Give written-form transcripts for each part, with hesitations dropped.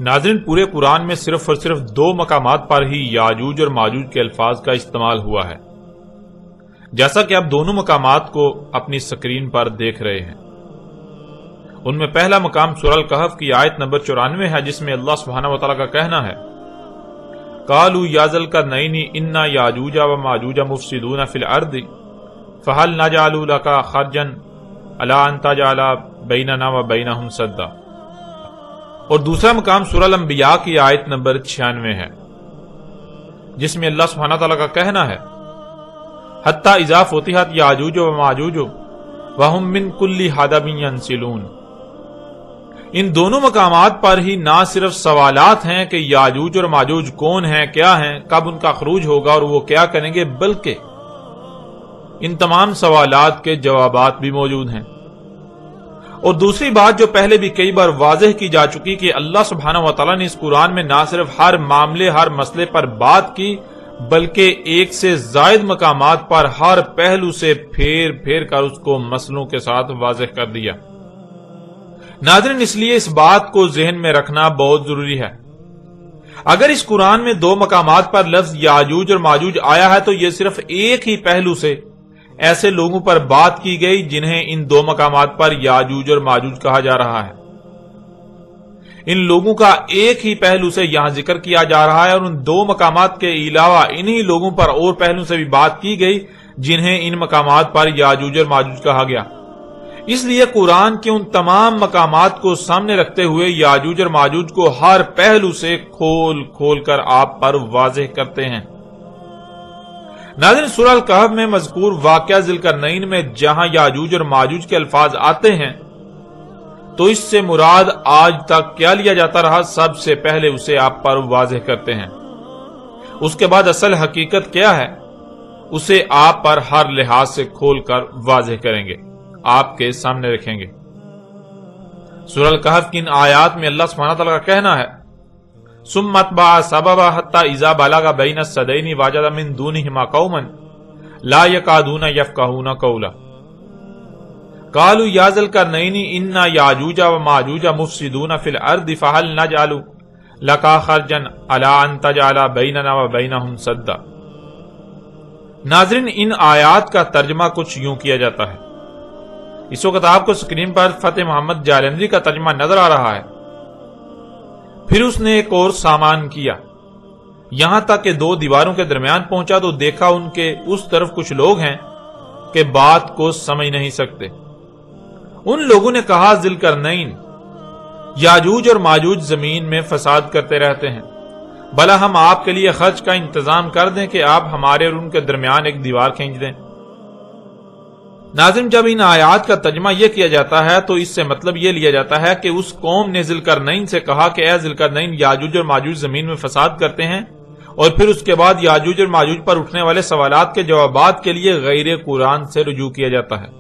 ناظرین، پورے قرآن میں صرف اور صرف 2 مقامات پر ہی یاجوج اور ماجوج کے الفاظ کا استعمال ہوا ہے، جیسا کہ آپ دونوں مقامات کو اپنی سکرین پر دیکھ رہے ہیں۔ ان میں پہلا مقام سورہ الکہف کی آیت نمبر 94 ہے، جس میں اللہ سبحانہ و تعالیٰ کا کہنا ہے، قالوا یا ذا القرنین انا یاجوج و ماجوج مفسدون فی الارض فہل نجعل لک خرجا الی ان تجعل بیننا و بینہم سدا۔ اور دوسرا مقام سورہ الانبیاء کی آیت نمبر 96 ہے، جس میں اللہ سبحانہ تعالیٰ کا کہنا ہے، حتی اذا فتحت یاجوج و ماجوج وہم من کل حدب ینسلون۔ ان دونوں مقامات پر ہی نہ صرف سوالات ہیں کہ یاجوج اور ماجوج کون ہیں، کیا ہیں، کب ان کا خروج ہوگا اور وہ کیا کریں گے، بلکہ ان تمام سوالات کے جوابات بھی موجود ہیں۔ اور دوسری بات جو پہلے بھی کئی بار واضح کی جا چکی کہ اللہ سبحانہ و تعالیٰ نے اس قرآن میں نہ صرف ہر معاملے، ہر مسئلے پر بات کی، بلکہ ایک سے زائد مقامات پر ہر پہلو سے پھیر پھیر کر اس کو مسئلوں کے ساتھ واضح کر دیا۔ ناظرین، اس لیے اس بات کو ذہن میں رکھنا بہت ضروری ہے۔ اگر اس قرآن میں 2 مقامات پر لفظ یاجوج اور ماجوج آیا ہے تو یہ صرف ایک ہی پہلو سے ایسے لوگوں پر بات کی گئی جنہیں ان 2 مقامات پر یاجوج اور ماجوج کہا جا رہا ہے۔ ان لوگوں کا ایک ہی پہلو سے یہاں ذکر کیا جا رہا ہے، اور ان 2 مقامات کے علاوہ انہی لوگوں پر اور پہلو سے بھی بات کی گئی جنہیں ان مقامات پر یاجوج اور ماجوج کہا گیا۔ اس لیے قرآن کے ان تمام مقامات کو سامنے رکھتے ہوئے یاجوج اور ماجوج کو ہر پہلو سے کھول کھول کر آپ پر واضح کرتے ہیں۔ ناظرین، سورہ الکہف میں مذکور واقعہ ذی القرنین میں جہاں یاجوج اور ماجوج کے الفاظ آتے ہیں تو اس سے مراد آج تک کیا لیا جاتا رہا، سب سے پہلے اسے آپ پر واضح کرتے ہیں۔ اس کے بعد اصل حقیقت کیا ہے اسے آپ پر ہر لحاظ سے کھول کر واضح کریں گے، آپ کے سامنے رکھیں گے۔ سورہ الکہف کی ان آیات میں اللہ سبحانہ تعالیٰ کا کہنا ہے، ثم اتبع سببا حتى اذا بلغ بين السدين وجد من دونهما قوما لا يكادون يفقهون قولا قالوا يا ذا القرنين ان ياجوج وماجوج مفسدون في الارض فهل نجعل لك خرجا على ان تجعل بيننا وبينهم سدا۔ ناظرین، ان آیات کا ترجمہ کچھ یوں کیا جاتا ہے۔ اس وقت آپ کو سکرین پر فتح محمد جالندری کا ترجمہ نظر آ رہا ہے۔ پھر اس نے ایک اور سامان کیا، یہاں تک کہ 2 دیواروں کے درمیان پہنچا تو دیکھا ان کے اس طرف کچھ لوگ ہیں کہ بات کو سمجھ نہیں سکتے۔ ان لوگوں نے کہا، ذی القرنین، یاجوج اور ماجوج زمین میں فساد کرتے رہتے ہیں، بھلا ہم آپ کے لیے خرچ کا انتظام کر دیں کہ آپ ہمارے اور ان کے درمیان ایک دیوار کھینچ دیں۔ ناظرین، جب ان آیات کا ترجمہ یہ کیا جاتا ہے تو اس سے مطلب یہ لیا جاتا ہے کہ اس قوم نے ذی القرنین سے کہا کہ اے ذی القرنین، یاجوج اور ماجوج زمین میں فساد کرتے ہیں، اور پھر اس کے بعد یاجوج اور ماجوج پر اٹھنے والے سوالات کے جوابات کے لیے غیر قرآن سے رجوع کیا جاتا ہے۔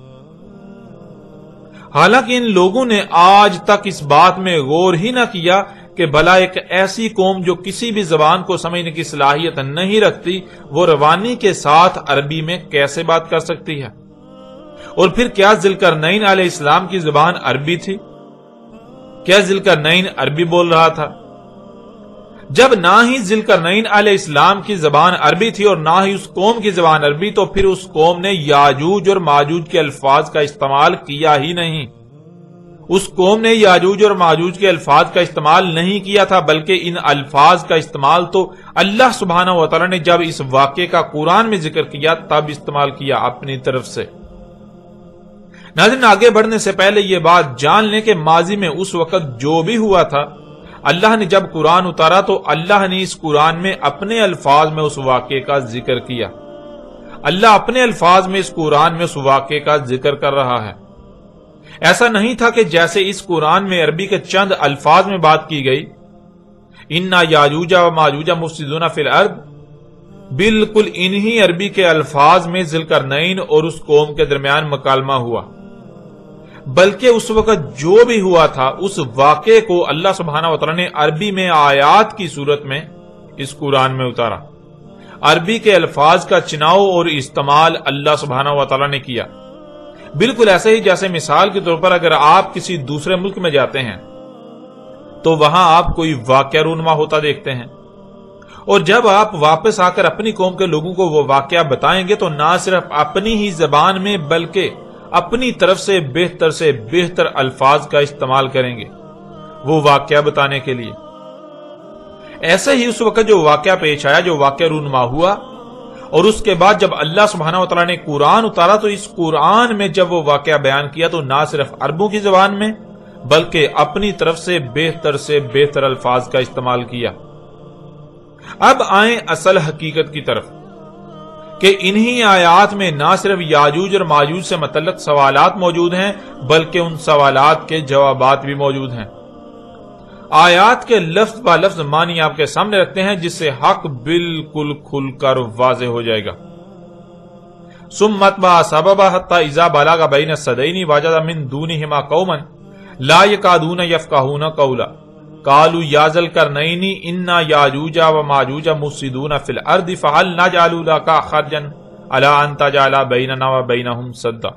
حالانکہ ان لوگوں نے آج تک اس بات میں غور ہی نہ کیا کہ بھلا ایک ایسی قوم جو کسی بھی زبان کو سمجھنے کی صلاحیت نہیں رکھتی، وہ روانی کے ساتھ عربی میں کیسے بات کر سکتی ہے؟ اور پھر کیا ذی القرنین علیہ السلام کی زبان عربی تھی؟ کیا ذی القرنین عربی بول رہا تھا؟ جب نہ ہی ذی القرنین علیہ السلام کی زبان عربی تھی اور نہ ہی اس قوم کی زبان عربی، تو پھر اس قوم نے یاجوج اور ماجوج کے الفاظ کا استعمال کیا ہی نہیں۔ اس قوم نے یاجوج اور ماجوج کے الفاظ کا استعمال نہیں کیا تھا، بلکہ ان الفاظ کا استعمال تو اللہ سبحانہ و تعالی نے جب اس واقعے کا قرآن میں ذکر کیا تب استعمال کیا اپنی طرف سے۔ ناظرین، آگے بڑھنے سے پہلے یہ بات جان لیں کہ ماضی میں اس وقت جو بھی ہوا تھا، اللہ نے جب قرآن اتارا تو اللہ نے اس قرآن میں اپنے الفاظ میں اس واقعے کا ذکر کیا۔ اللہ اپنے الفاظ میں اس قرآن میں اس واقعے کا ذکر کر رہا ہے۔ ایسا نہیں تھا کہ جیسے اس قرآن میں عربی کے چند الفاظ میں بات کی گئی، انا یاجوج و ماجوج مفسدون فی الارض، بالکل انہی عربی کے الفاظ میں ذی القرنین اور اس قوم کے درمیان مکالمہ ہوا۔ بلکہ اس وقت جو بھی ہوا تھا اس واقعے کو اللہ سبحانہ و تعالی نے عربی میں آیات کی صورت میں اس قرآن میں اتارا. عربی کے الفاظ کا چناؤ اور استعمال اللہ سبحانہ و تعالی نے کیا. بالکل ایسے ہی جیسے مثال کے طور پر اگر آپ کسی دوسرے ملک میں جاتے ہیں تو وہاں آپ کوئی واقعہ رونما ہوتا دیکھتے ہیں، اور جب آپ واپس آ کر اپنی قوم کے لوگوں کو وہ واقعہ بتائیں گے تو نہ صرف اپنی ہی زبان میں بلکہ اپنی طرف سے بہتر الفاظ کا استعمال کریں گے وہ واقعہ بتانے کے لیے. ایسے ہی اس وقت جو واقعہ پیش آیا، جو واقعہ رونما ہوا، اور اس کے بعد جب اللہ سبحانہ و تعالیٰ نے قرآن اتارا تو اس قرآن میں جب وہ واقعہ بیان کیا تو نہ صرف عربوں کی زبان میں بلکہ اپنی طرف سے بہتر الفاظ کا استعمال کیا. اب آئیں اصل حقیقت کی طرف کہ انہی آیات میں نہ صرف یاجوج اور ماجوج سے متعلق سوالات موجود ہیں بلکہ ان سوالات کے جوابات بھی موجود ہیں. آیات کے لفظ با لفظ معنی آپ کے سامنے رکھتے ہیں جس سے حق بالکل کھل کر واضح ہو جائے گا. ثم اتبع سببا حتى اذا بلغ بين السدين وجد من دونهما قوما لا يكادون يفقهون قولا قالوا يا ذا القرنين ان ياجوج وماجوج مفسدون في الارض فهل نجعل لك خرجا على ان تجعل بيننا وبينهم سدا.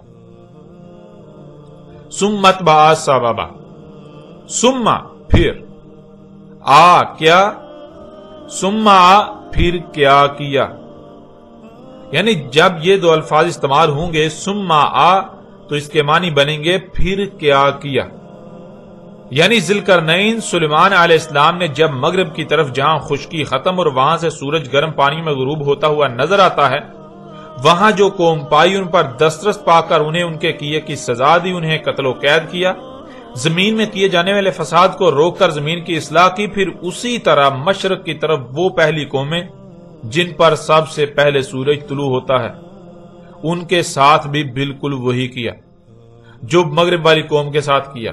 ثم اتبع سببا، ثم پھر کیا، ثم پھر کیا کیا، یعنی جب یہ دو الفاظ استعمال ہوں گے ثم تو اس کے معنی بنیں گے پھر کیا کیا. یعنی ذوالقرنین سلیمان علیہ السلام نے جب مغرب کی طرف جہاں خشکی ختم اور وہاں سے سورج گرم پانی میں غروب ہوتا ہوا نظر آتا ہے وہاں جو قوم پائی ان پر دسترس پا کر انہیں ان کے کیے کی سزا دی، انہیں قتل و قید کیا، زمین میں کیے جانے والے فساد کو روک کر زمین کی اصلاح کی. پھر اسی طرح مشرق کی طرف وہ پہلی قومیں جن پر سب سے پہلے سورج طلوع ہوتا ہے ان کے ساتھ بھی بالکل وہی کیا جو مغرب والی قوم کے ساتھ کیا.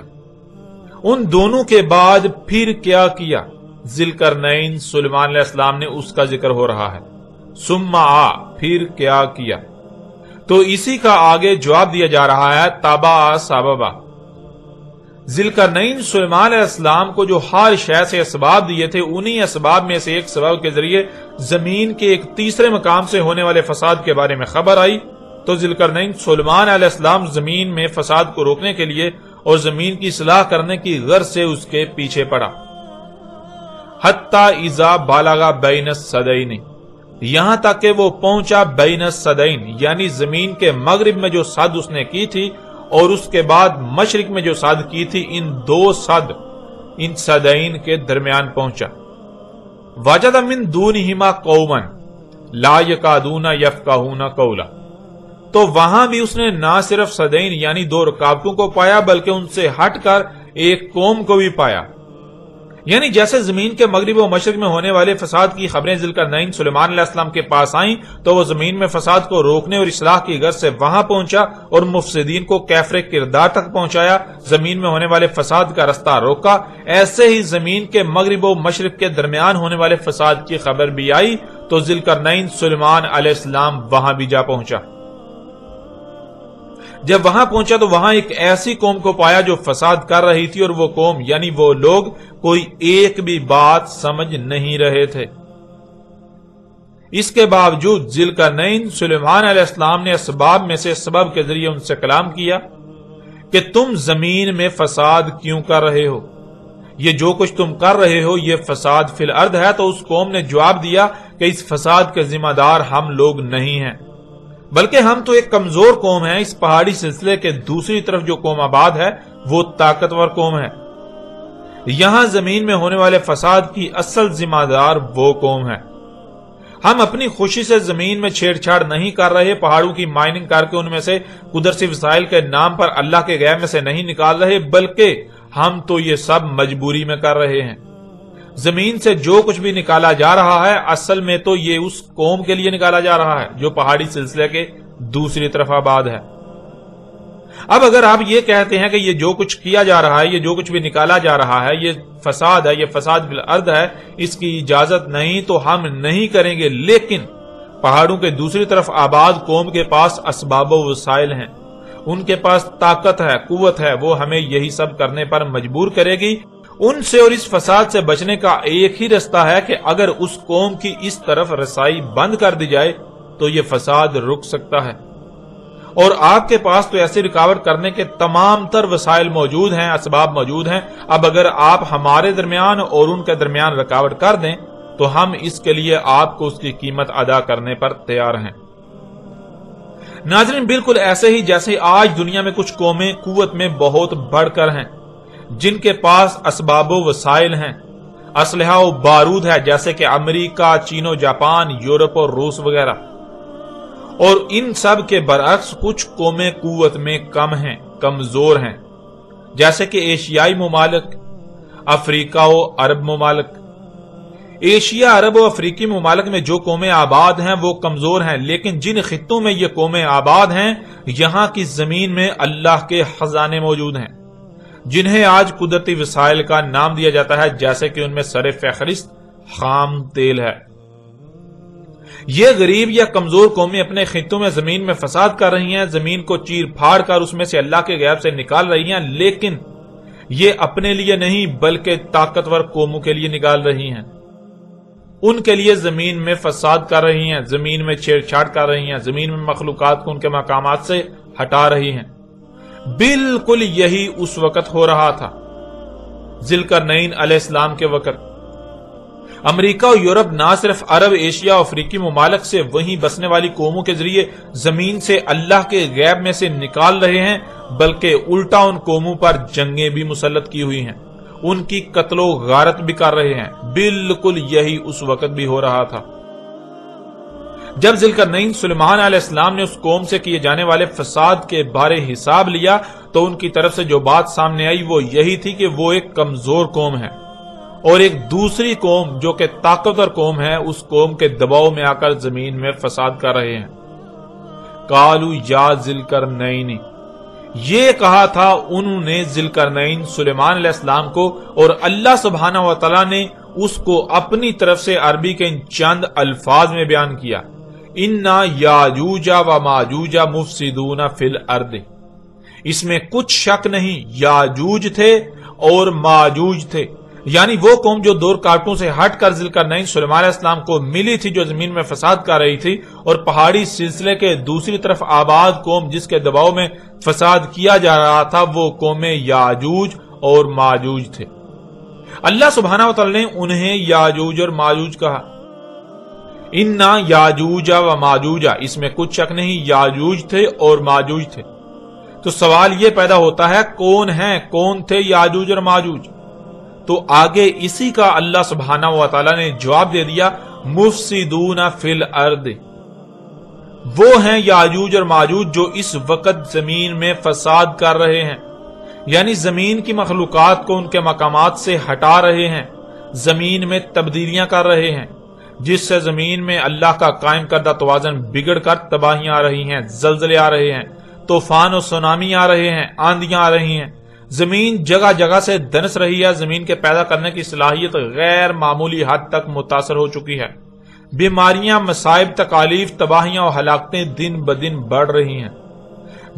ان دونوں کے بعد پھر کیا کیا، ذوالقرنین سلیمان علیہ السلام نے اس کا ذکر ہو رہا ہے. ثم پھر کیا کیا، تو اسی کا آگے جواب دیا جا رہا ہے تابع سببا. ذوالقرنین سلیمان علیہ السلام کو جو ہر شے سے اسباب دیے تھے انہی اسباب میں سے ایک سبب کے ذریعے زمین کے ایک تیسرے مقام سے ہونے والے فساد کے بارے میں خبر آئی تو ذوالقرنین سلیمان علیہ السلام زمین میں فساد کو روکنے کے لیے اور زمین کی اصلاح کرنے کی غرض سے اس کے پیچھے پڑا. حتی اذا بالغ بین السدین، یہاں تک کہ وہ پہنچا بین السدین یعنی زمین کے مغرب میں جو سد اس نے کی تھی اور اس کے بعد مشرق میں جو سد کی تھی، ان دو سد ان سدین کے درمیان پہنچا. وجد من دونہما قوما لا یکادون یفقہون قولا، تو وہاں بھی اس نے نہ صرف سدین یعنی دو رکاوٹوں کو پایا بلکہ ان سے ہٹ کر ایک قوم کو بھی پایا. یعنی جیسے زمین کے مغرب و مشرق میں ہونے والے فساد کی خبریں ذوالقرنین سلیمان علیہ السلام کے پاس آئیں تو وہ زمین میں فساد کو روکنے اور اصلاح کی غرض سے وہاں پہنچا اور مفسدین کو کیفر کردار تک پہنچایا، زمین میں ہونے والے فساد کا رستہ روکا. ایسے ہی زمین کے مغرب و مشرق کے درمیان ہونے والے فساد کی خبر بھی آئی تو ذوالقرنین سلیمان علیہ السلام وہاں بھی جا پہنچا. جب وہاں پہنچا تو وہاں ایک ایسی قوم کو پایا جو فساد کر رہی تھی اور وہ قوم یعنی وہ لوگ کوئی ایک بھی بات سمجھ نہیں رہے تھے. اس کے باوجود ذوالقرنین سلیمان علیہ السلام نے اسباب میں سے سبب کے ذریعے ان سے کلام کیا کہ تم زمین میں فساد کیوں کر رہے ہو، یہ جو کچھ تم کر رہے ہو یہ فساد فی الارض ہے. تو اس قوم نے جواب دیا کہ اس فساد کے ذمہ دار ہم لوگ نہیں ہیں بلکہ ہم تو ایک کمزور قوم ہیں. اس پہاڑی سلسلے کے دوسری طرف جو قوم آباد ہے وہ طاقتور قوم ہے. یہاں زمین میں ہونے والے فساد کی اصل ذمہ دار وہ قوم ہے. ہم اپنی خوشی سے زمین میں چھیڑ چھاڑ نہیں کر رہے، پہاڑوں کی مائننگ کر کے ان میں سے قدرتی وسائل کے نام پر اللہ کے غیر میں سے نہیں نکال رہے، بلکہ ہم تو یہ سب مجبوری میں کر رہے ہیں. زمین سے جو کچھ بھی نکالا جا رہا ہے اصل میں تو یہ اس قوم کے لیے نکالا جا رہا ہے جو پہاڑی سلسلے کے دوسری طرف آباد ہے. اب اگر آپ یہ کہتے ہیں کہ یہ جو کچھ کیا جا رہا ہے، یہ جو کچھ بھی نکالا جا رہا ہے یہ فساد ہے، یہ فساد فی الارض ہے، اس کی اجازت نہیں تو ہم نہیں کریں گے، لیکن پہاڑوں کے دوسری طرف آباد قوم کے پاس اسباب و وسائل ہیں ان کے پاس طاقت ہے، قوت ہے، وہ ہمیں یہی سب کرنے پر مجبور کرے گی۔ ان سے اور اس فساد سے بچنے کا ایک ہی رستہ ہے کہ اگر اس قوم کی اس طرف رسائی بند کر دی جائے تو یہ فساد رک سکتا ہے۔ اور آپ کے پاس تو ایسی رکاوٹ کرنے کے تمام تر وسائل موجود ہیں، اسباب موجود ہیں۔ اب اگر آپ ہمارے درمیان اور ان کے درمیان رکاوٹ کر دیں تو ہم اس کے لیے آپ کو اس کی قیمت ادا کرنے پر تیار ہیں۔ ناظرین، بالکل ایسے ہی جیسے آج دنیا میں کچھ قومیں قوت میں بہت بڑھ کر ہیں، جن کے پاس اسباب و وسائل ہیں، اسلحہ و بارود ہے، جیسے کہ امریکہ، چین و جاپان، یورپ اور روس وغیرہ، اور ان سب کے برعکس کچھ قومیں قوت میں کم ہیں، کمزور ہیں، جیسے کہ ایشیائی ممالک، افریقہ و عرب ممالک۔ ایشیا، عرب و افریقی ممالک میں جو قومیں آباد ہیں وہ کمزور ہیں، لیکن جن خطوں میں یہ قومیں آباد ہیں یہاں کی زمین میں اللہ کے خزانے موجود ہیں، جنہیں آج قدرتی وسائل کا نام دیا جاتا ہے، جیسے کہ ان میں سر فہرست خام تیل ہے۔ یہ غریب یا کمزور قومیں اپنے خطوں میں زمین میں فساد کر رہی ہیں، زمین کو چیر پھاڑ کر اس میں سے اللہ کے غیب سے نکال رہی ہیں، لیکن یہ اپنے لیے نہیں بلکہ طاقتور قوموں کے لیے نکال رہی ہیں۔ ان کے لیے زمین میں فساد کر رہی ہیں، زمین میں چھیڑ چھاڑ کر رہی ہیں، زمین میں مخلوقات کو ان کے مقامات سے ہٹا رہی ہیں۔ بالکل یہی اس وقت ہو رہا تھا، ذوالقرنین علیہ السلام کے وقت۔ امریکہ اور یورپ نہ صرف عرب، ایشیا اور افریقی ممالک سے وہیں بسنے والی قوموں کے ذریعے زمین سے اللہ کے غیب میں سے نکال رہے ہیں، بلکہ الٹا ان قوموں پر جنگیں بھی مسلط کی ہوئی ہیں، ان کی قتل و غارت بھی کر رہے ہیں۔ بالکل یہی اس وقت بھی ہو رہا تھا۔ جب ذوالقرنین سلیمان علیہ السلام نے اس قوم سے کیے جانے والے فساد کے بارے حساب لیا تو ان کی طرف سے جو بات سامنے آئی وہ یہی تھی کہ وہ ایک کمزور قوم ہے، اور ایک دوسری قوم جو کہ طاقتور قوم ہے اس قوم کے دباؤ میں آ کر زمین میں فساد کر رہے ہیں۔ قالو یا ذوالقرنین، یہ کہا تھا انہوں نے ذوالقرنین سلیمان علیہ السلام کو، اور اللہ سبحانہ و تعالی نے اس کو اپنی طرف سے عربی کے ان چند الفاظ میں بیان کیا، انا یاجوج و ماجوج مفسدون فی الارض۔ اس میں کچھ شک نہیں، یاجوج تھے اور ماجوج تھے، یعنی وہ قوم جو دور کاٹوں سے ہٹ کر ذوالقرنین سلیمان علیہ السلام کو ملی تھی، جو زمین میں فساد کر رہی تھی، اور پہاڑی سلسلے کے دوسری طرف آباد قوم جس کے دباؤ میں فساد کیا جا رہا تھا، وہ قوم یاجوج اور ماجوج تھے۔ اللہ سبحانہ و تعالی نے انہیں یاجوج اور ماجوج کہا، انا یاجوج و ماجوج، اس میں کچھ شک نہیں، یاجوج تھے اور ماجوج تھے۔ تو سوال یہ پیدا ہوتا ہے کون ہیں، کون تھے یاجوج اور ماجوج؟ تو آگے اسی کا اللہ سبحانہ و تعالی نے جواب دے دیا، مفسدون فی الارض، وہ ہیں یاجوج اور ماجوج جو اس وقت زمین میں فساد کر رہے ہیں، یعنی زمین کی مخلوقات کو ان کے مقامات سے ہٹا رہے ہیں، زمین میں تبدیلیاں کر رہے ہیں، جس سے زمین میں اللہ کا قائم کردہ توازن بگڑ کر تباہیاں آ رہی ہیں، زلزلے آ رہے ہیں، طوفان و سونامی آ رہے ہیں، آندیاں آ رہی ہیں، زمین جگہ جگہ سے دنس رہی ہے، زمین کے پیدا کرنے کی صلاحیت غیر معمولی حد تک متاثر ہو چکی ہے، بیماریاں، مصائب، تکالیف، تباہیاں اور ہلاکتیں دن بدن بڑھ رہی ہیں۔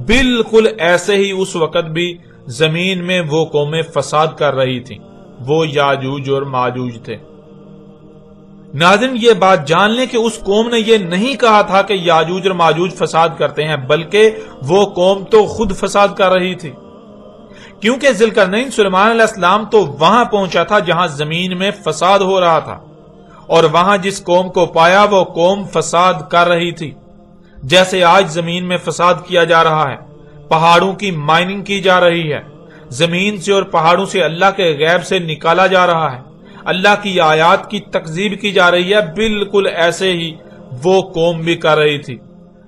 بالکل ایسے ہی اس وقت بھی زمین میں وہ قومیں فساد کر رہی تھیں، وہ یاجوج اور ماجوج تھے۔ ناظرین، یہ بات جان لیں کہ اس قوم نے یہ نہیں کہا تھا کہ یاجوج اور ماجوج فساد کرتے ہیں، بلکہ وہ قوم تو خود فساد کر رہی تھی، کیونکہ ذوالقرنین سلیمان علیہ السلام تو وہاں پہنچا تھا جہاں زمین میں فساد ہو رہا تھا، اور وہاں جس قوم کو پایا وہ قوم فساد کر رہی تھی، جیسے آج زمین میں فساد کیا جا رہا ہے، پہاڑوں کی مائننگ کی جا رہی ہے، زمین سے اور پہاڑوں سے اللہ کے غیب سے نکالا جا رہا ہے، اللہ کی آیات کی تکذیب کی جا رہی ہے۔ بالکل ایسے ہی وہ قوم بھی کر رہی تھی،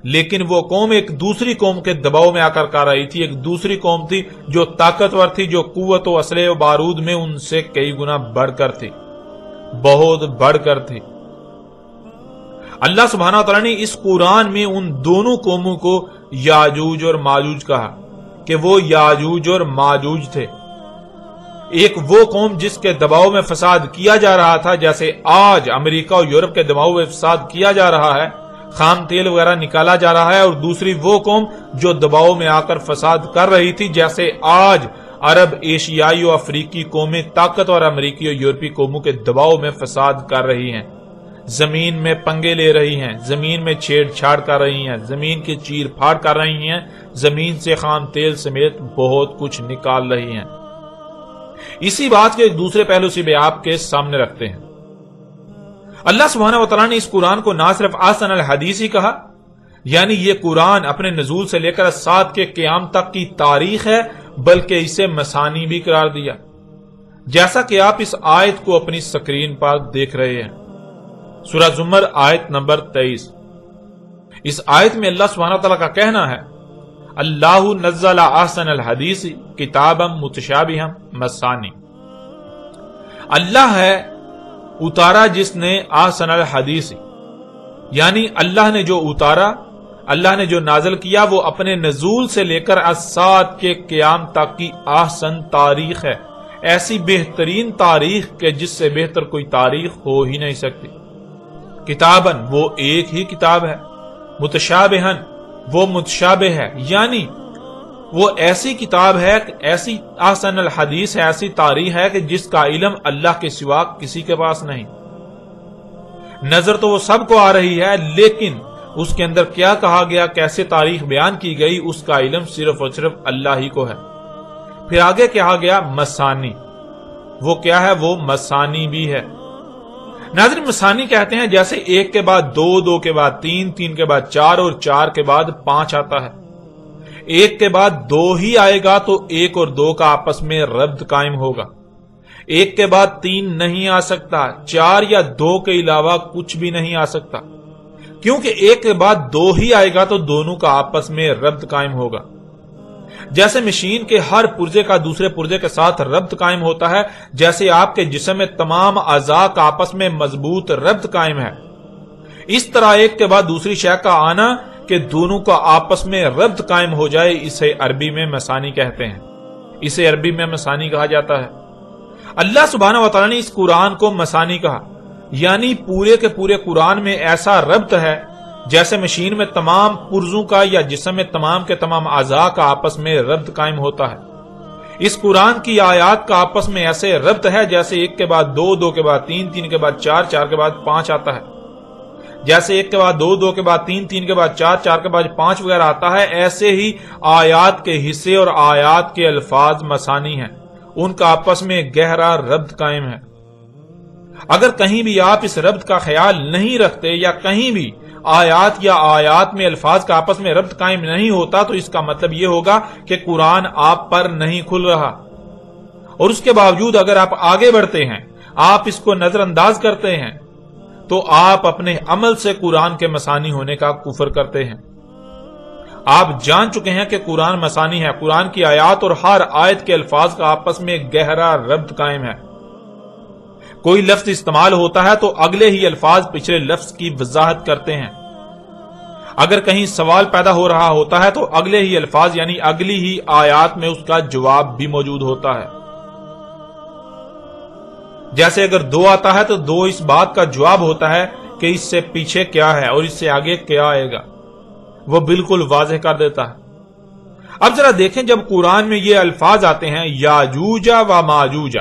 لیکن وہ قوم ایک دوسری قوم کے دباؤ میں آ کر رہی تھی، ایک دوسری قوم تھی جو طاقتور تھی، جو قوت و اسلحے و بارود میں ان سے کئی گنا بڑھ کر تھی، بہت بڑھ کر تھی۔ اللہ سبحانہ وتعالی نے اس قرآن میں ان دونوں قوموں کو یاجوج اور ماجوج کہا کہ وہ یاجوج اور ماجوج تھے۔ ایک وہ قوم جس کے دباؤ میں فساد کیا جا رہا تھا، جیسے آج امریکہ اور یورپ کے دباؤ میں فساد کیا جا رہا ہے، خام تیل وغیرہ نکالا جا رہا ہے، اور دوسری وہ قوم جو دباؤ میں آ کر فساد کر رہی تھی، جیسے آج عرب، ایشیائی اور افریقی قومیں طاقت اور امریکی اور یورپی قوموں کے دباؤ میں فساد کر رہی ہیں، زمین میں پنگے لے رہی ہیں، زمین میں چھیڑ چھاڑ کر رہی ہیں، زمین کی چیر پھاڑ کر رہی ہیں، زمین سے خام تیل سمیت بہت کچھ نکال رہی ہیں۔ اسی بات کے ایک دوسرے پہلو سے بھی آپ کے سامنے رکھتے ہیں۔ اللہ سبحانہ وتعالی نے اس قرآن کو نہ صرف احسن الحدیث ہی کہا، یعنی یہ قرآن اپنے نزول سے لے کر سات کے قیام تک کی تاریخ ہے، بلکہ اسے مثانی بھی قرار دیا، جیسا کہ آپ اس آیت کو اپنی سکرین پر دیکھ رہے ہیں۔ سورہ زمر آیت نمبر 23۔ اس آیت میں اللہ سبحانہ وتعالی کا کہنا ہے، اللہ نزل احسن الحدیث کتابا متشابہا مثانی۔ اللہ ہے اتارا جس نے احسن الحدیث، یعنی اللہ نے جو اتارا، اللہ نے جو نازل کیا، وہ اپنے نزول سے لے کر الساعۃ کے قیام تک کی احسن تاریخ ہے، ایسی بہترین تاریخ کہ جس سے بہتر کوئی تاریخ ہو ہی نہیں سکتی۔ کتابن وہ ایک ہی کتاب ہے، متشابہن وہ متشابہ ہے، یعنی وہ ایسی کتاب ہے، ایسی احسن الحدیث ہے، ایسی تاریخ ہے کہ جس کا علم اللہ کے سوا کسی کے پاس نہیں۔ نظر تو وہ سب کو آ رہی ہے، لیکن اس کے اندر کیا کہا گیا، کیسے تاریخ بیان کی گئی، اس کا علم صرف اور صرف اللہ ہی کو ہے۔ پھر آگے کہا گیا مثانی، وہ کیا ہے، وہ مثانی بھی ہے۔ ناظرین، مثانی کہتے ہیں جیسے ایک کے بعد دو، دو کے بعد تین، تین کے بعد چار اور چار کے بعد پانچ آتا ہے۔ ایک کے بعد دو ہی آئے گا تو ایک اور دو کا آپس میں ربط قائم ہوگا۔ ایک کے بعد تین نہیں آ سکتا، چار یا دو کے علاوہ کچھ بھی نہیں آ سکتا، کیونکہ ایک کے بعد دو ہی آئے گا تو دونوں کا آپس میں ربط قائم ہوگا۔ جیسے مشین کے ہر پرزے کا دوسرے پرزے کے ساتھ ربط قائم ہوتا ہے، جیسے آپ کے جسم میں تمام اعضاء کا آپس میں مضبوط ربط قائم ہے، اس طرح ایک کے بعد دوسری شے کا آنا کہ دونوں کا آپس میں ربط قائم ہو جائے، اسے عربی میں مثانی کہتے ہیں، اسے عربی میں مثانی کہا جاتا ہے۔ اللہ سبحانہ وتعالی نے اس قرآن کو مثانی کہا، یعنی پورے کے پورے قرآن میں ایسا ربط ہے جیسے مشین میں تمام پرزوں کا یا جسم میں تمام کے تمام اعضاء کا آپس میں ربط قائم ہوتا ہے۔ اس قرآن کی آیات کا آپس میں ایسے ربط ہے جیسے ایک کے بعد دو، دو کے بعد تین، تین کے بعد چار، چار کے بعد پانچ آتا ہے۔ جیسے ایک کے بعد دو، دو کے بعد تین، تین کے بعد چار، چار کے بعد پانچ وغیرہ آتا ہے، ایسے ہی آیات کے حصے اور آیات کے الفاظ مثانی ہیں، ان کا آپس میں گہرا ربط قائم ہے۔ اگر کہیں بھی آپ اس ربط کا خیال نہیں رکھتے یا کہیں بھی آیات یا آیات میں الفاظ کا آپس میں ربط قائم نہیں ہوتا تو اس کا مطلب یہ ہوگا کہ قرآن آپ پر نہیں کھل رہا، اور اس کے باوجود اگر آپ آگے بڑھتے ہیں، آپ اس کو نظر انداز کرتے ہیں، تو آپ اپنے عمل سے قرآن کے مثانی ہونے کا کفر کرتے ہیں۔ آپ جان چکے ہیں کہ قرآن مثانی ہے، قرآن کی آیات اور ہر آیت کے الفاظ کا آپس میں گہرا ربط قائم ہے۔ کوئی لفظ استعمال ہوتا ہے تو اگلے ہی الفاظ پچھلے لفظ کی وضاحت کرتے ہیں۔ اگر کہیں سوال پیدا ہو رہا ہوتا ہے تو اگلے ہی الفاظ یعنی اگلی ہی آیات میں اس کا جواب بھی موجود ہوتا ہے۔ جیسے اگر دو آتا ہے تو دو اس بات کا جواب ہوتا ہے کہ اس سے پیچھے کیا ہے اور اس سے آگے کیا آئے گا، وہ بالکل واضح کر دیتا ہے۔ اب ذرا دیکھیں، جب قرآن میں یہ الفاظ آتے ہیں یاجوج و ماجوج،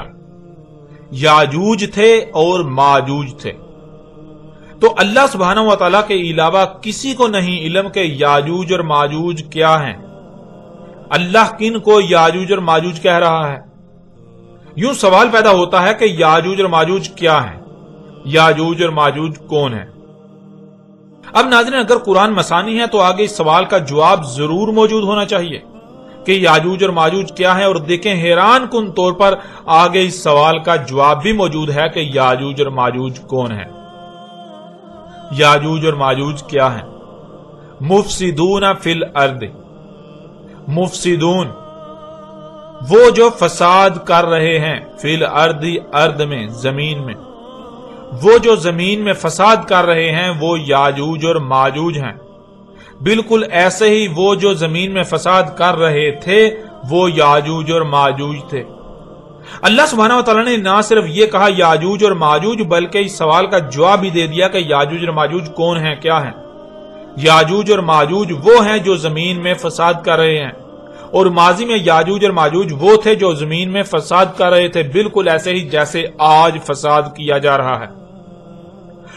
یاجوج تھے اور ماجوج تھے، تو اللہ سبحانہ و تعالیٰ کے علاوہ کسی کو نہیں علم کہ یاجوج اور ماجوج کیا ہیں۔ اللہ کن کو یاجوج اور ماجوج کہہ رہا ہے؟ یوں سوال پیدا ہوتا ہے کہ یاجوج اور ماجوج کیا ہیں، یاجوج اور ماجوج کون ہیں؟ اب ناظرین، اگر قرآن مثانی ہے تو آگے اس سوال کا جواب ضرور موجود ہونا چاہیے کہ یاجوج اور ماجوج کیا ہیں، اور دیکھیں حیران کن طور پر آگے اس سوال کا جواب بھی موجود ہے کہ یاجوج اور ماجوج کون ہیں۔ یاجوج اور ماجوج کیا ہیں؟ مفسدون فی الارض، مفسدون وہ جو فساد کر رہے ہیں، فی الارض ارض میں، زمین میں، وہ جو زمین میں فساد کر رہے ہیں وہ یاجوج اور ماجوج ہیں۔ بالکل ایسے ہی وہ جو زمین میں فساد کر رہے تھے وہ یاجوج اور ماجوج تھے۔ اللہ سبحانہ و تعالیٰ نے نہ صرف یہ کہا یاجوج اور ماجوج، بلکہ اس سوال کا جواب بھی دے دیا کہ یاجوج اور ماجوج کون ہیں، کیا ہیں۔ یاجوج اور ماجوج وہ ہیں جو زمین میں فساد کر رہے ہیں، اور ماضی میں یاجوج اور ماجوج وہ تھے جو زمین میں فساد کر رہے تھے، بالکل ایسے ہی جیسے آج فساد کیا جا رہا ہے۔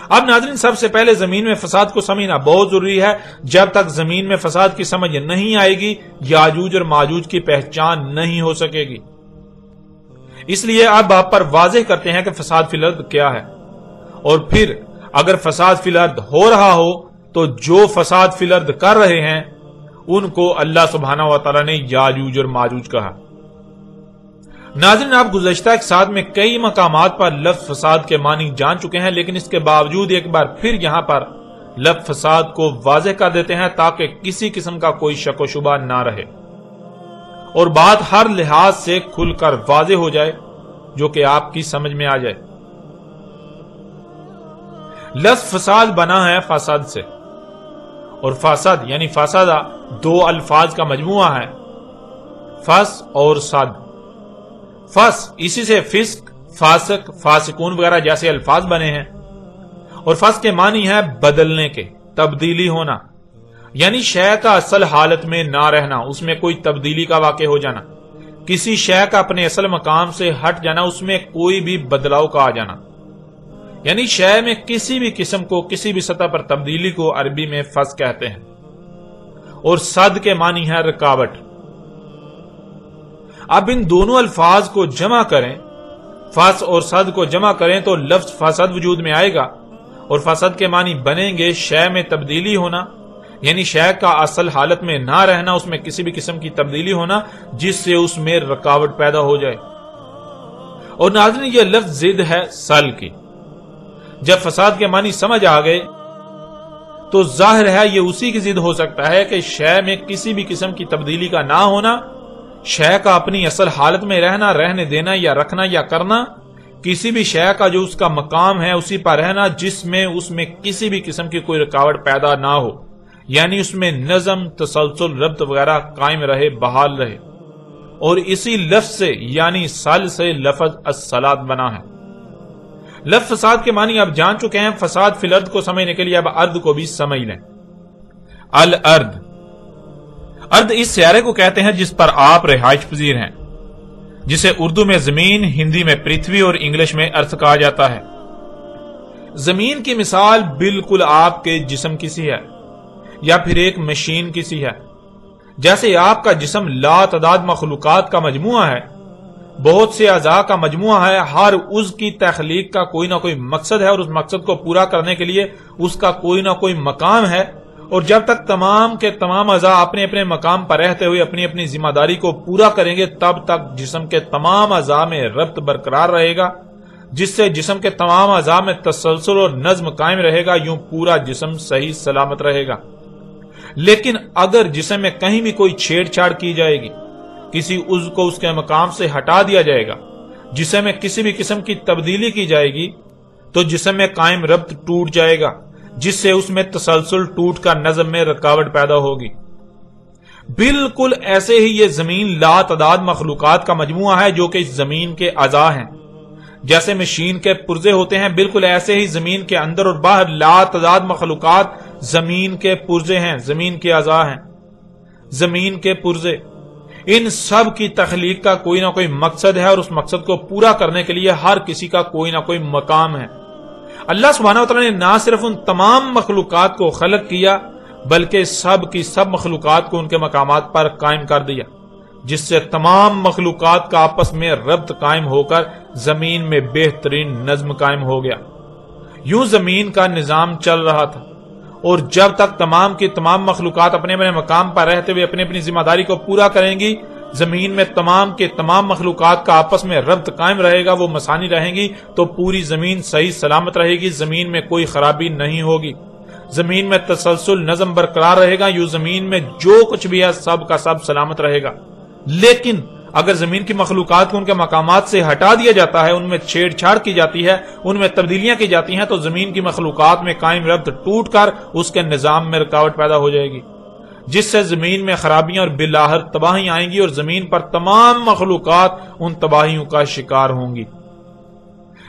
اب ناظرین، سب سے پہلے زمین میں فساد کو سمجھنا بہت ضروری ہے۔ جب تک زمین میں فساد کی سمجھ نہیں آئے گی، یاجوج اور ماجوج کی پہچان نہیں ہو سکے گی۔ اس لیے اب آپ پر واضح کرتے ہیں کہ فساد فی الارض کیا ہے، اور پھر اگر فساد فی الارض ہو رہا ہو تو جو فساد فی الارض کر رہے ہیں ان کو اللہ سبحانہ و تعالی نے یاجوج اور ماجوج کہا۔ ناظرین، آپ گزشتہ ایک ساتھ میں کئی مقامات پر لفظ فساد کے معنی جان چکے ہیں، لیکن اس کے باوجود ایک بار پھر یہاں پر لفظ فساد کو واضح کر دیتے ہیں تاکہ کسی قسم کا کوئی شک و شبہ نہ رہے اور بات ہر لحاظ سے کھل کر واضح ہو جائے، جو کہ آپ کی سمجھ میں آ جائے۔ لفظ فساد بنا ہے فساد سے، اور فساد یعنی فسادہ دو الفاظ کا مجموعہ ہے، فس اور صد۔ فس اسی سے فسق، فاسق، فاسقون وغیرہ جیسے الفاظ بنے ہیں، اور فس کے معنی ہے بدلنے کے، تبدیلی ہونا، یعنی شے کا اصل حالت میں نہ رہنا، اس میں کوئی تبدیلی کا واقع ہو جانا، کسی شے کا اپنے اصل مقام سے ہٹ جانا، اس میں کوئی بھی بدلاؤ کا آ جانا، یعنی شے میں کسی بھی قسم کو، کسی بھی سطح پر تبدیلی کو عربی میں فس کہتے ہیں۔ اور صد کے معنی ہے رکاوٹ۔ اب ان دونوں الفاظ کو جمع کریں، فس اور صد کو جمع کریں تو لفظ فساد وجود میں آئے گا، اور فساد کے معنی بنیں گے شے میں تبدیلی ہونا، یعنی شے کا اصل حالت میں نہ رہنا، اس میں کسی بھی قسم کی تبدیلی ہونا جس سے اس میں رکاوٹ پیدا ہو جائے۔ اور ناظرین، یہ لفظ ضد ہے سل کی۔ جب فساد کے معنی سمجھ آ گئے تو ظاہر ہے یہ اسی کی ضد ہو سکتا ہے کہ شے میں کسی بھی قسم کی تبدیلی کا نہ ہونا، شے کا اپنی اصل حالت میں رہنا، رہنے دینا یا رکھنا یا کرنا، کسی بھی شے کا جو اس کا مقام ہے اسی پر رہنا جس میں اس میں کسی بھی قسم کی کوئی رکاوٹ پیدا نہ ہو، یعنی اس میں نظم، تسلسل، ربط وغیرہ قائم رہے، بحال رہے۔ اور اسی لفظ سے یعنی سل سے لفظ الصلاۃ بنا ہے۔ لفظ فساد کے معنی اب جان چکے ہیں، فساد فی الارض کو سمجھنے کے لیے اب ارض کو بھی سمجھ لیں۔ الارض، ارض اس سیارے کو کہتے ہیں جس پر آپ رہائش پذیر ہیں، جسے اردو میں زمین، ہندی میں پرتھوی اور انگلش میں ارتھ کہا جاتا ہے۔ زمین کی مثال بالکل آپ کے جسم کی سی ہے، یا پھر ایک مشین کی سی ہے۔ جیسے آپ کا جسم لا تعداد مخلوقات کا مجموعہ ہے، بہت سے اعضاء کا مجموعہ ہے، ہر عضو کی تخلیق کا کوئی نہ کوئی مقصد ہے، اور اس مقصد کو پورا کرنے کے لیے اس کا کوئی نہ کوئی مقام ہے، اور جب تک تمام کے تمام اعضاء اپنے اپنے مقام پر رہتے ہوئے اپنی اپنی ذمہ داری کو پورا کریں گے، تب تک جسم کے تمام اعضاء میں ربط برقرار رہے گا، جس سے جسم کے تمام اعضاء میں تسلسل اور نظم قائم رہے گا، یوں پورا جسم صحیح سلامت رہے گا۔ لیکن اگر جسم میں کہیں بھی کوئی چھیڑ چھاڑ کی جائے گی، کسی عضو کو اس کے مقام سے ہٹا دیا جائے گا، جسم میں کسی بھی قسم کی تبدیلی کی جائے گی، تو جسم میں قائم ربط ٹوٹ جائے گا، جس سے اس میں تسلسل ٹوٹ کر نظم میں رکاوٹ پیدا ہوگی۔ بالکل ایسے ہی یہ زمین لا تعداد مخلوقات کا مجموعہ ہے جو کہ اس زمین کے اعضاء ہیں۔ جیسے مشین کے پرزے ہوتے ہیں، بالکل ایسے ہی زمین کے اندر اور باہر لا تعداد مخلوقات زمین کے پرزے ہیں، زمین کے اعضاء ہیں، زمین کے پرزے۔ ان سب کی تخلیق کا کوئی نہ کوئی مقصد ہے، اور اس مقصد کو پورا کرنے کے لیے ہر کسی کا کوئی نہ کوئی مقام ہے۔ اللہ سبحانہ وتعالی نے نہ صرف ان تمام مخلوقات کو خلق کیا، بلکہ سب کی سب مخلوقات کو ان کے مقامات پر قائم کر دیا، جس سے تمام مخلوقات کا آپس میں ربط قائم ہو کر زمین میں بہترین نظم قائم ہو گیا۔ یوں زمین کا نظام چل رہا تھا، اور جب تک تمام کی تمام مخلوقات اپنے اپنے مقام پر رہتے ہوئے اپنی اپنی ذمہ داری کو پورا کریں گی، زمین میں تمام کے تمام مخلوقات کا آپس میں ربط قائم رہے گا، وہ مسانی رہیں گی، تو پوری زمین صحیح سلامت رہے گی، زمین میں کوئی خرابی نہیں ہوگی، زمین میں تسلسل نظم برقرار رہے گا، یوں زمین میں جو کچھ بھی ہے سب کا سب سلامت رہے گا۔ لیکن اگر زمین کی مخلوقات کو ان کے مقامات سے ہٹا دیا جاتا ہے، ان میں چھیڑ چھاڑ کی جاتی ہے، ان میں تبدیلیاں کی جاتی ہیں، تو زمین کی مخلوقات میں قائم ربط ٹوٹ کر اس کے نظام میں رکاوٹ پیدا ہو جائے گی، جس سے زمین میں خرابیاں اور بالآخر تباہیاں آئیں گی، اور زمین پر تمام مخلوقات ان تباہیوں کا شکار ہوں گی۔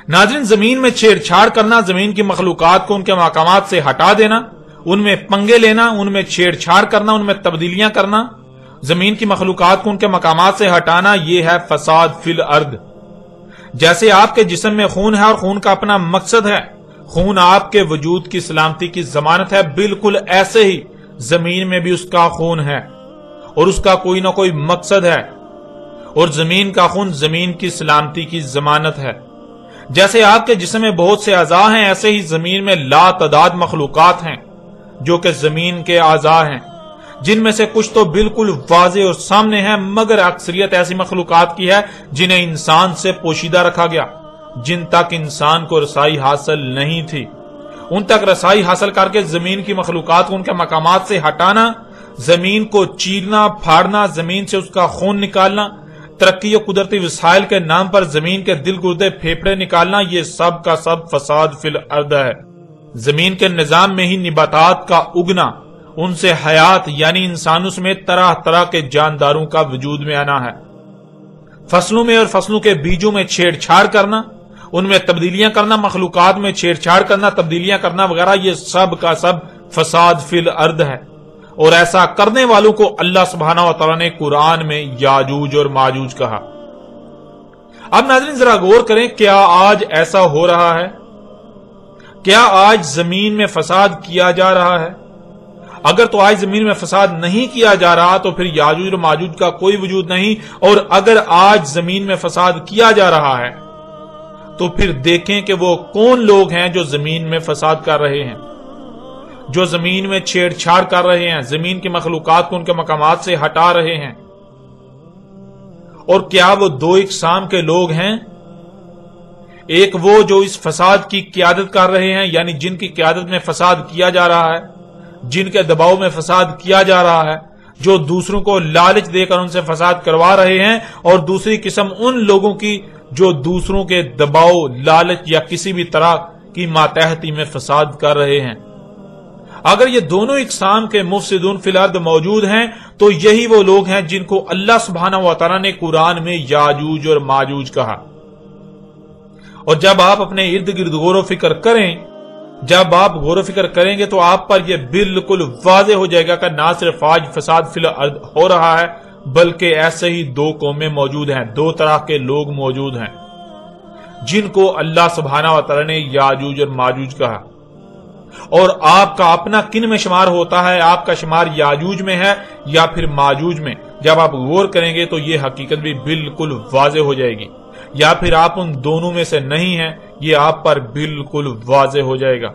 ناظرین، زمین میں چھیڑ چھاڑ کرنا، زمین کی مخلوقات کو ان کے مقامات سے ہٹا دینا ان میں پنگے لینا، ان میں چھیڑ چھاڑ کرنا، ان میں تبدیلیاں کرنا، زمین کی مخلوقات کو ان کے مقامات سے ہٹانا، یہ ہے فساد فی الارض۔ جیسے آپ کے جسم میں خون ہے اور خون کا اپنا مقصد ہے، خون آپ کے وجود کی سلامتی کی ضمانت ہے، بالکل ایسے ہی زمین میں بھی اس کا خون ہے اور اس کا کوئی نہ کوئی مقصد ہے، اور زمین کا خون زمین کی سلامتی کی ضمانت ہے۔ جیسے آپ کے جسم میں بہت سے اعضاء ہیں، ایسے ہی زمین میں لا تعداد مخلوقات ہیں جو کہ زمین کے اعضاء ہیں، جن میں سے کچھ تو بالکل واضح اور سامنے ہیں، مگر اکثریت ایسی مخلوقات کی ہے جنہیں انسان سے پوشیدہ رکھا گیا، جن تک انسان کو رسائی حاصل نہیں تھی۔ ان تک رسائی حاصل کر کے زمین کی مخلوقات کو ان کے مقامات سے ہٹانا، زمین کو چیرنا پھاڑنا، زمین سے اس کا خون نکالنا، ترقی و قدرتی وسائل کے نام پر زمین کے دل گردے پھیپھڑے نکالنا، یہ سب کا سب فساد فی الارض ہے۔ زمین کے نظام میں ہی نباتات کا اگنا، ان سے حیات یعنی انسانوں سمیت طرح طرح کے جانداروں کا وجود میں آنا ہے۔ فصلوں میں اور فصلوں کے بیجوں میں چھیڑ چھاڑ کرنا، ان میں تبدیلیاں کرنا، مخلوقات میں چھیڑ چھاڑ کرنا، تبدیلیاں کرنا وغیرہ، یہ سب کا سب فساد فی الارض ہے۔ اور ایسا کرنے والوں کو اللہ سبحانہ و تعالیٰ نے قرآن میں یاجوج اور ماجوج کہا۔ اب ناظرین ذرا غور کریں، کیا آج ایسا ہو رہا ہے؟ کیا آج زمین میں فساد کیا جا رہا ہے؟ اگر تو آج زمین میں فساد نہیں کیا جا رہا تو پھر یاجوج اور ماجوج کا کوئی وجود نہیں، اور اگر آج زمین میں فساد کیا جا رہا ہے تو پھر دیکھیں کہ وہ کون لوگ ہیں جو زمین میں فساد کر رہے ہیں، جو زمین میں چھیڑ چھاڑ کر رہے ہیں، زمین کی مخلوقات کو ان کے مقامات سے ہٹا رہے ہیں۔ اور کیا وہ دو اقسام کے لوگ ہیں؟ ایک وہ جو اس فساد کی قیادت کر رہے ہیں، یعنی جن کی قیادت میں فساد کیا جا رہا ہے، جن کے دباؤ میں فساد کیا جا رہا ہے، جو دوسروں کو لالچ دے کر ان سے فساد کروا رہے ہیں، اور دوسری قسم ان لوگوں کی جو دوسروں کے دباؤ، لالچ یا کسی بھی طرح کی ماتحتی میں فساد کر رہے ہیں۔ اگر یہ دونوں اقسام کے مفسدون فی الارض موجود ہیں تو یہی وہ لوگ ہیں جن کو اللہ سبحانہ و تعالیٰ نے قرآن میں یاجوج اور ماجوج کہا۔ اور جب آپ اپنے ارد گرد غور و فکر کریں، جب آپ غور و فکر کریں گے تو آپ پر یہ بالکل واضح ہو جائے گا کہ نہ صرف آج فساد فی الارض ہو رہا ہے، بلکہ ایسے ہی دو قومیں موجود ہیں، دو طرح کے لوگ موجود ہیں جن کو اللہ سبحانہ و تعالیٰ نے یاجوج اور ماجوج کہا۔ اور آپ کا اپنا کن میں شمار ہوتا ہے؟ آپ کا شمار یاجوج میں ہے یا پھر ماجوج میں؟ جب آپ غور کریں گے تو یہ حقیقت بھی بالکل واضح ہو جائے گی، یا پھر آپ ان دونوں میں سے نہیں ہیں، یہ آپ پر بالکل واضح ہو جائے گا۔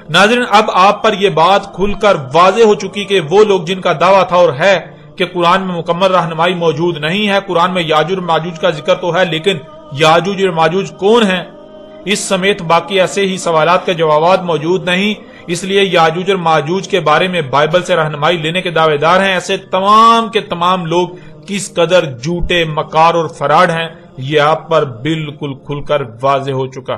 ناظرین اب آپ پر یہ بات کھل کر واضح ہو چکی کہ وہ لوگ جن کا دعویٰ تھا اور ہے کہ قرآن میں مکمل رہنمائی موجود نہیں ہے، قرآن میں یاجوج اور ماجوج کا ذکر تو ہے لیکن یاجوج اور ماجوج کون ہیں، اس سمیت باقی ایسے ہی سوالات کے جوابات موجود نہیں، اس لیے یاجوج اور ماجوج کے بارے میں بائبل سے رہنمائی لینے کے دعوے دار ہیں۔ ایسے تمام کے تمام لوگ کس قدر جھوٹے، مکار اور فراڈ ہیں، یہ آپ پر بالکل کھل کر واضح ہو چکا۔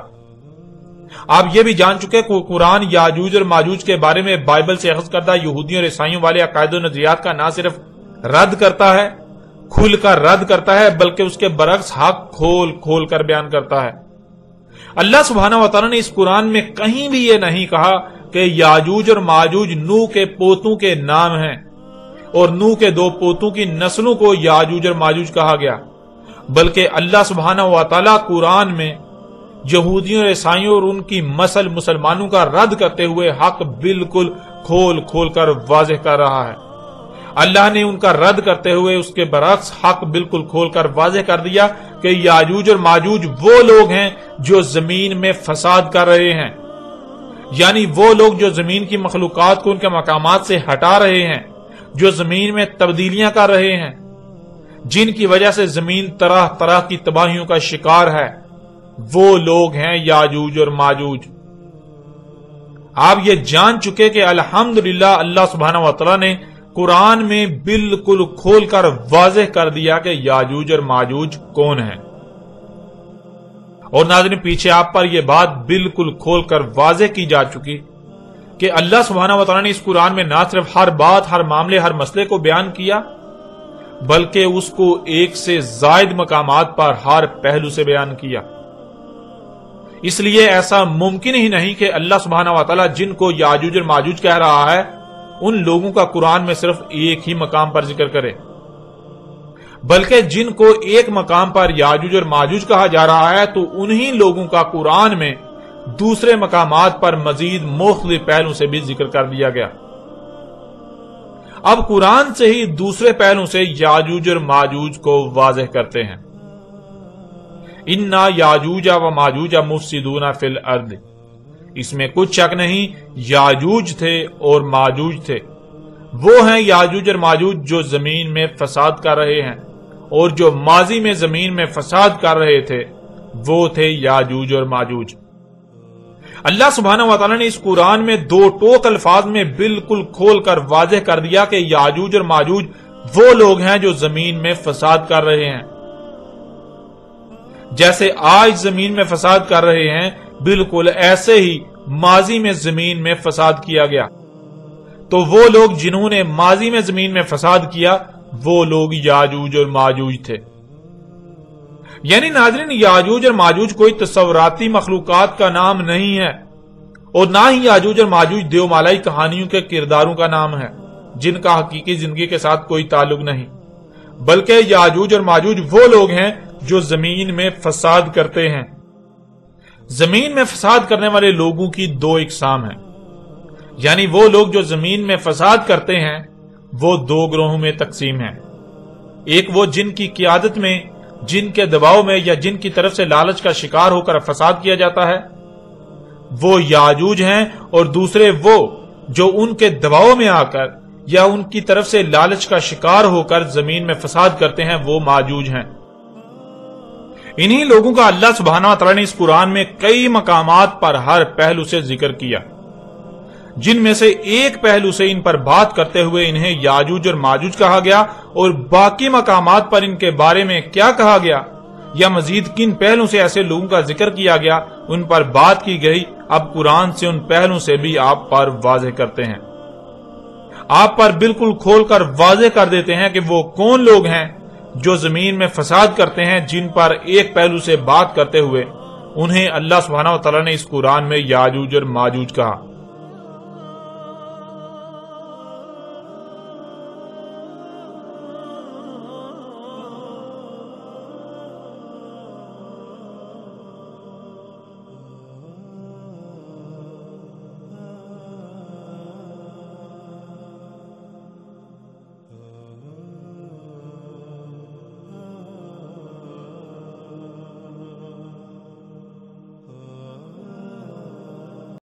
آپ یہ بھی جان چکے کہ قرآن یاجوج اور ماجوج کے بارے میں بائبل سے اخذ کردہ یہودیوں اور عیسائیوں والے عقائد و نظریات کا نہ صرف رد کرتا ہے، کھل کر رد کرتا ہے، بلکہ اس کے برعکس حق کھول کھول کر بیان کرتا ہے۔ اللہ سبحانہ و تعالیٰ نے اس قرآن میں کہیں بھی یہ نہیں کہا کہ یاجوج اور ماجوج نوح کے پوتوں کے نام ہیں اور نوح کے دو پوتوں کی نسلوں کو یاجوج اور ماجوج کہا گیا، بلکہ اللہ سبحانہ و تعالیٰ قرآن میں یہودیوں اور عیسائیوں اور ان کی مسلمانوں کا رد کرتے ہوئے حق بالکل کھول کھول کر واضح کر رہا ہے۔ اللہ نے ان کا رد کرتے ہوئے اس کے برعکس حق بالکل کھول کر واضح کر دیا کہ یاجوج اور ماجوج وہ لوگ ہیں جو زمین میں فساد کر رہے ہیں، یعنی وہ لوگ جو زمین کی مخلوقات کو ان کے مقامات سے ہٹا رہے ہیں، جو زمین میں تبدیلیاں کر رہے ہیں، جن کی وجہ سے زمین طرح طرح کی تباہیوں کا شکار ہے، وہ لوگ ہیں یاجوج اور ماجوج۔ آپ یہ جان چکے کہ الحمدللہ اللہ سبحانہ و تعالیٰ نے قرآن میں بالکل کھول کر واضح کر دیا کہ یاجوج اور ماجوج کون ہیں۔ اور ناظرین پیچھے آپ پر یہ بات بالکل کھول کر واضح کی جا چکی کہ اللہ سبحانہ و تعالیٰ نے اس قرآن میں نہ صرف ہر بات، ہر معاملے، ہر مسئلے کو بیان کیا، بلکہ اس کو ایک سے زائد مقامات پر ہر پہلو سے بیان کیا۔ اس لیے ایسا ممکن ہی نہیں کہ اللہ سبحانہ و تعالیٰ جن کو یاجوج اور ماجوج کہہ رہا ہے ان لوگوں کا قرآن میں صرف ایک ہی مقام پر ذکر کرے، بلکہ جن کو ایک مقام پر یاجوج اور ماجوج کہا جا رہا ہے تو انہی لوگوں کا قرآن میں دوسرے مقامات پر مزید مختلف پہلوں سے بھی ذکر کر دیا گیا۔ اب قرآن سے ہی دوسرے پہلوں سے یاجوج اور ماجوج کو واضح کرتے ہیں۔ اِنَّا یاجوج و ماجوج مفسدون فی الارض، اس میں کچھ شک نہیں یاجوج تھے اور ماجوج تھے، وہ ہیں یاجوج اور ماجوج جو زمین میں فساد کر رہے ہیں، اور جو ماضی میں زمین میں فساد کر رہے تھے وہ تھے یاجوج اور ماجوج۔ اللہ سبحانہ و تعالیٰ نے اس قرآن میں دو ٹوک الفاظ میں بالکل کھول کر واضح کر دیا کہ یاجوج اور ماجوج وہ لوگ ہیں جو زمین میں فساد کر رہے ہیں۔ جیسے آج زمین میں فساد کر رہے ہیں بالکل ایسے ہی ماضی میں زمین میں فساد کیا گیا، تو وہ لوگ جنہوں نے ماضی میں زمین میں فساد کیا وہ لوگ یاجوج اور ماجوج تھے۔ یعنی ناظرین یاجوج اور ماجوج کوئی تصوراتی مخلوقات کا نام نہیں ہے، اور نہ ہی یاجوج اور ماجوج دیومالائی کہانیوں کے کرداروں کا نام ہے جن کا حقیقی زندگی کے ساتھ کوئی تعلق نہیں، بلکہ یاجوج اور ماجوج وہ لوگ ہیں جو زمین میں فساد کرتے ہیں۔ زمین میں فساد کرنے والے لوگوں کی دو اقسام ہیں، یعنی وہ لوگ جو زمین میں فساد کرتے ہیں وہ دو گروہوں میں تقسیم ہیں۔ ایک وہ جن کی قیادت میں، جن کے دباؤ میں یا جن کی طرف سے لالچ کا شکار ہو کر فساد کیا جاتا ہے وہ یاجوج ہیں، اور دوسرے وہ جو ان کے دباؤ میں آ کر یا ان کی طرف سے لالچ کا شکار ہو کر زمین میں فساد کرتے ہیں وہ ماجوج ہیں۔ انہی لوگوں کا اللہ سبحانہ و تعالیٰ نے اس قرآن میں کئی مقامات پر ہر پہلو سے ذکر کیا، جن میں سے ایک پہلو سے ان پر بات کرتے ہوئے انہیں یاجوج اور ماجوج کہا گیا، اور باقی مقامات پر ان کے بارے میں کیا کہا گیا یا مزید کن پہلوں سے ایسے لوگوں کا ذکر کیا گیا ان پر بات کی گئی۔ اب قرآن سے ان پہلوں سے بھی آپ پر واضح کرتے ہیں، آپ پر بالکل کھول کر واضح کر دیتے ہیں کہ وہ کون لوگ ہیں جو زمین میں فساد کرتے ہیں، جن پر ایک پہلو سے بات کرتے ہوئے انہیں اللہ سبحانہ و تعالیٰ نے اس قرآن میں یاجوج اور ماجوج کہا۔